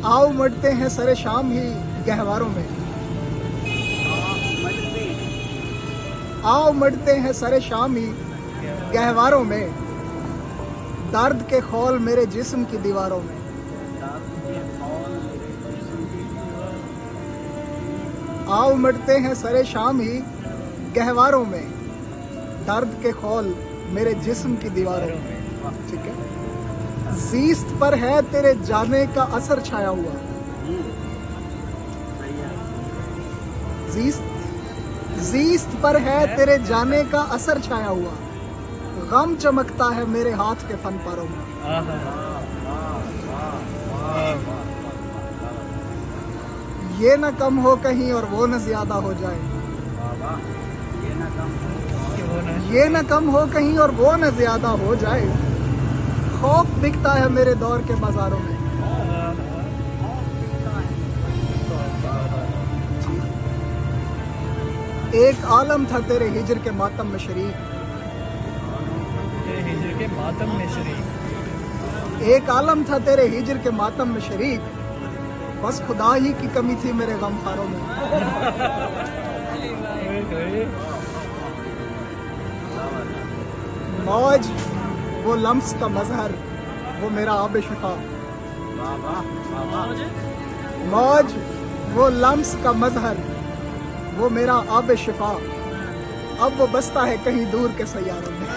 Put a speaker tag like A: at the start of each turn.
A: آؤ مٹتے ہیں سر شام ہی گہواروں میں، آؤ مٹتے ہیں سر شام ہی گہواروں میں، درد کے خول میرے جسم کی دیواروں میں، آؤ مٹتے ہیں سر شام ہی گہواروں میں، درد کے خول میرے جسم کی دیواروں میں۔ ٹھیک ہے، زیست پر ہے تیرے جانے کا اثر چھایا ہوا، زیست پر ہے تیرے جانے کا اثر چھایا ہوا، غم چمکتا ہے میرے ہاتھ کے فن پاروں میں۔ یہ نہ کم ہو کہیں اور وہ نہ زیادہ ہو جائے، یہ نہ کم ہو کہیں اور وہ نہ زیادہ ہو جائے، خوف بکتا ہے میرے دور کے بازاروں میں۔ ایک عالم تھا تیرے ہجر کے ماتم میں شریک، ایک عالم تھا تیرے ہجر کے ماتم میں شریک، بس خدا ہی کی کمی تھی میرے غم خاروں میں۔ موج وہ لمس کا مظہر، وہ میرا آب شفا، موج وہ لمس کا مظہر، وہ میرا آب شفا، اب وہ بستا ہے کہیں دور کے سیاروں میں۔